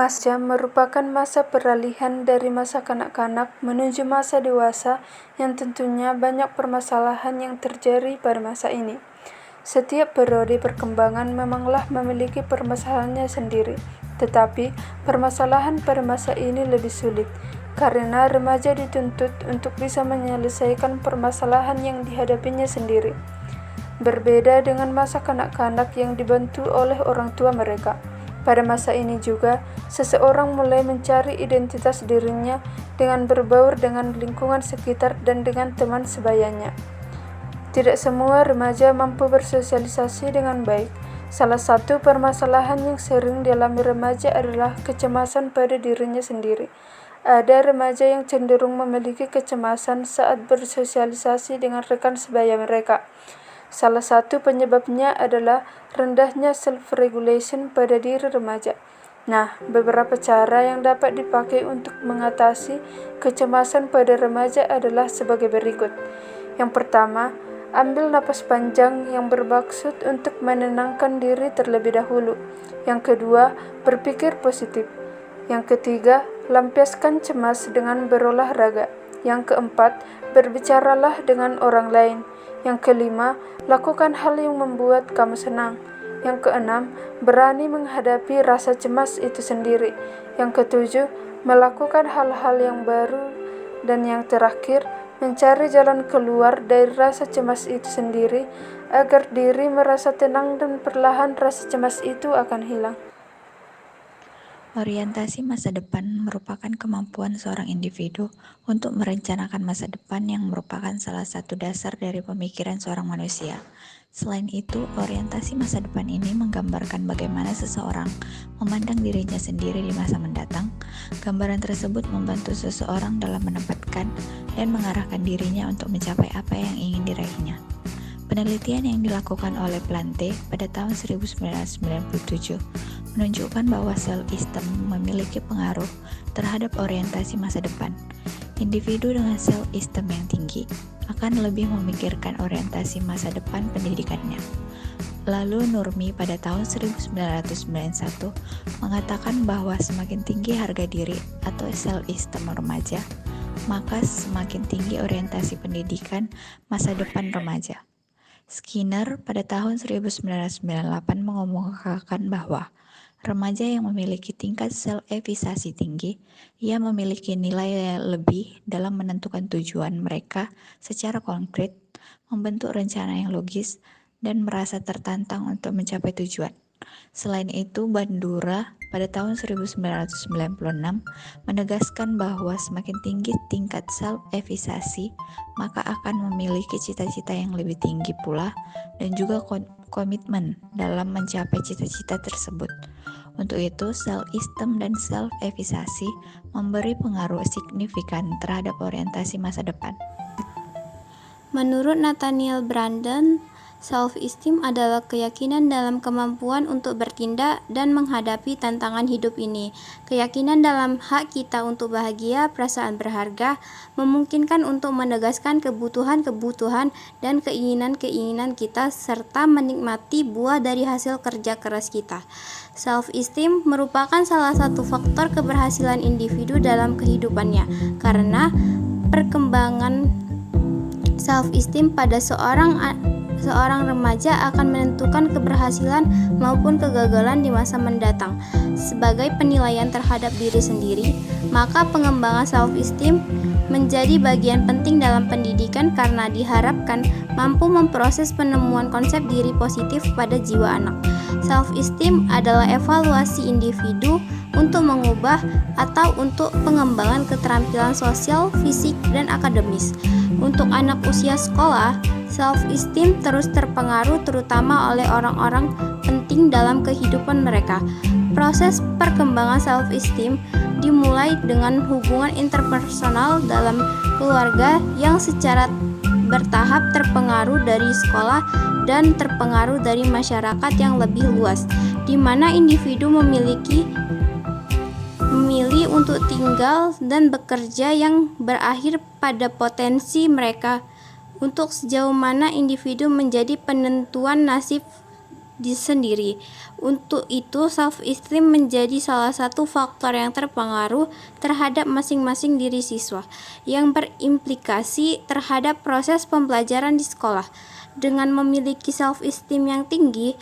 Masa merupakan masa peralihan dari masa kanak-kanak menuju masa dewasa yang tentunya banyak permasalahan yang terjadi pada masa ini. Setiap periode perkembangan memanglah memiliki permasalahannya sendiri, tetapi permasalahan pada masa ini lebih sulit, karena remaja dituntut untuk bisa menyelesaikan permasalahan yang dihadapinya sendiri. Berbeda dengan masa kanak-kanak yang dibantu oleh orang tua mereka. Pada masa ini juga, seseorang mulai mencari identitas dirinya dengan berbaur dengan lingkungan sekitar dan dengan teman sebayanya. Tidak semua remaja mampu bersosialisasi dengan baik. Salah satu permasalahan yang sering dialami remaja adalah kecemasan pada dirinya sendiri. Ada remaja yang cenderung memiliki kecemasan saat bersosialisasi dengan rekan sebaya mereka. Salah satu penyebabnya adalah rendahnya self-regulation pada diri remaja. Nah, beberapa cara yang dapat dipakai untuk mengatasi kecemasan pada remaja adalah sebagai berikut. Yang pertama, ambil napas panjang yang bermaksud untuk menenangkan diri terlebih dahulu. Yang kedua, berpikir positif. Yang ketiga, lampiaskan cemas dengan berolahraga. Yang keempat, berbicaralah dengan orang lain. Yang kelima, lakukan hal yang membuat kamu senang. Yang keenam, berani menghadapi rasa cemas itu sendiri. Yang ketujuh, melakukan hal-hal yang baru. Dan yang terakhir, mencari jalan keluar dari rasa cemas itu sendiri agar diri merasa tenang dan perlahan rasa cemas itu akan hilang. Orientasi masa depan merupakan kemampuan seorang individu untuk merencanakan masa depan yang merupakan salah satu dasar dari pemikiran seorang manusia. Selain itu, orientasi masa depan ini menggambarkan bagaimana seseorang memandang dirinya sendiri di masa mendatang. Gambaran tersebut membantu seseorang dalam menempatkan dan mengarahkan dirinya untuk mencapai apa yang ingin diraihnya. Penelitian yang dilakukan oleh Plante pada tahun 1997 menunjukkan bahwa self-esteem memiliki pengaruh terhadap orientasi masa depan. Individu dengan self-esteem yang tinggi akan lebih memikirkan orientasi masa depan pendidikannya. Lalu Nurmi pada tahun 1991 mengatakan bahwa semakin tinggi harga diri atau self-esteem remaja, maka semakin tinggi orientasi pendidikan masa depan remaja. Skinner pada tahun 1998 mengemukakan bahwa remaja yang memiliki tingkat self-evaluasi tinggi, ia memiliki nilai lebih dalam menentukan tujuan mereka secara konkret, membentuk rencana yang logis, dan merasa tertantang untuk mencapai tujuan. Selain itu, Bandura pada tahun 1996 menegaskan bahwa semakin tinggi tingkat self-evaluasi, maka akan memiliki cita-cita yang lebih tinggi pula dan juga komitmen dalam mencapai cita-cita tersebut. Untuk itu, self-esteem dan self-evaluasi memberi pengaruh signifikan terhadap orientasi masa depan. Menurut Nathaniel Branden, self-esteem adalah keyakinan dalam kemampuan untuk bertindak dan menghadapi tantangan hidup ini. Keyakinan dalam hak kita untuk bahagia, perasaan berharga, memungkinkan untuk menegaskan kebutuhan-kebutuhan dan keinginan-keinginan kita serta menikmati buah dari hasil kerja keras kita. Self-esteem merupakan salah satu faktor keberhasilan individu dalam kehidupannya karena perkembangan self-esteem pada seorang remaja akan menentukan keberhasilan maupun kegagalan di masa mendatang. Sebagai penilaian terhadap diri sendiri, maka pengembangan self-esteem menjadi bagian penting dalam pendidikan karena diharapkan mampu memproses penemuan konsep diri positif pada jiwa anak. Self-esteem adalah evaluasi individu untuk mengubah atau untuk pengembangan keterampilan sosial, fisik, dan akademis. Untuk anak usia sekolah, self-esteem terus terpengaruh terutama oleh orang-orang penting dalam kehidupan mereka. Proses perkembangan self-esteem dimulai dengan hubungan interpersonal dalam keluarga yang secara bertahap terpengaruh dari sekolah dan terpengaruh dari masyarakat yang lebih luas, di mana individu memilih untuk tinggal dan bekerja yang berakhir pada potensi mereka. Untuk sejauh mana individu menjadi penentuan nasib sendiri. Untuk itu, self-esteem menjadi salah satu faktor yang terpengaruh terhadap masing-masing diri siswa, yang berimplikasi terhadap proses pembelajaran di sekolah. Dengan memiliki self-esteem yang tinggi,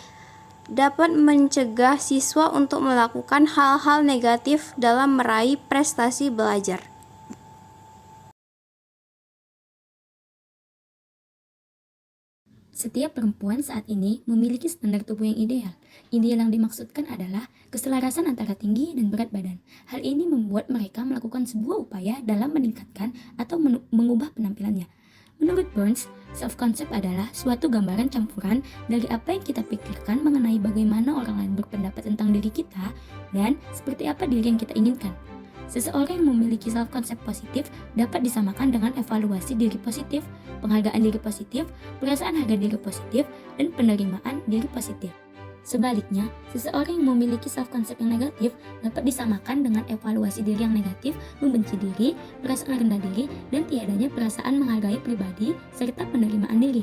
dapat mencegah siswa untuk melakukan hal-hal negatif dalam meraih prestasi belajar. Setiap perempuan saat ini memiliki standar tubuh yang ideal. Ideal yang dimaksudkan adalah keselarasan antara tinggi dan berat badan. Hal ini membuat mereka melakukan sebuah upaya dalam meningkatkan atau mengubah penampilannya. Menurut Burns, self-concept adalah suatu gambaran campuran dari apa yang kita pikirkan mengenai bagaimana orang lain berpendapat tentang diri kita dan seperti apa diri yang kita inginkan. Seseorang yang memiliki self-concept positif dapat disamakan dengan evaluasi diri positif, penghargaan diri positif, perasaan harga diri positif, dan penerimaan diri positif. Sebaliknya, seseorang yang memiliki self-concept yang negatif dapat disamakan dengan evaluasi diri yang negatif, membenci diri, perasaan rendah diri, dan tiadanya perasaan menghargai pribadi, serta penerimaan diri.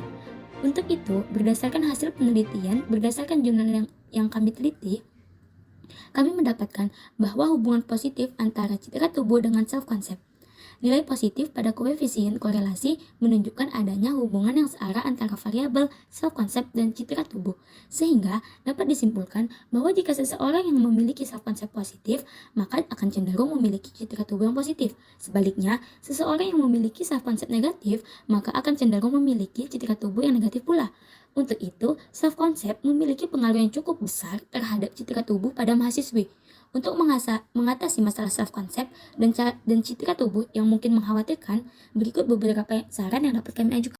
Untuk itu, berdasarkan hasil penelitian, berdasarkan jurnal yang kami teliti, kami mendapatkan bahwa hubungan positif antara citra tubuh dengan self-concept. Nilai positif pada koefisien korelasi menunjukkan adanya hubungan yang searah antara variabel self-concept dan citra tubuh, sehingga dapat disimpulkan bahwa jika seseorang yang memiliki self-concept positif, maka akan cenderung memiliki citra tubuh yang positif. Sebaliknya, seseorang yang memiliki self-concept negatif, maka akan cenderung memiliki citra tubuh yang negatif pula. Untuk itu, self-concept memiliki pengaruh yang cukup besar terhadap citra tubuh pada mahasiswi. Untuk mengatasi masalah self-concept dan citra tubuh yang mungkin mengkhawatirkan, berikut beberapa saran yang dapat kami ajukan.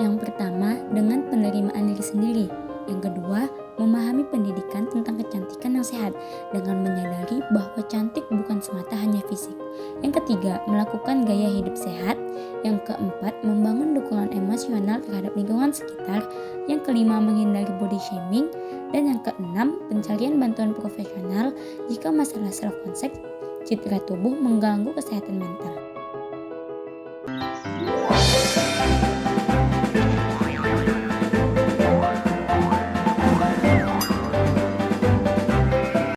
Yang pertama, dengan penerimaan diri sendiri. Yang kedua, memahami pendidikan tentang kecantikan yang sehat dengan menyadari bahwa cantik bukan semata hanya fisik. Yang ketiga, melakukan gaya hidup sehat. Yang keempat, membangun dukungan emosional terhadap lingkungan sekitar. Yang kelima, menghindari body shaming. Dan yang keenam, pencarian bantuan profesional jika masalah self-concept, citra tubuh mengganggu kesehatan mental.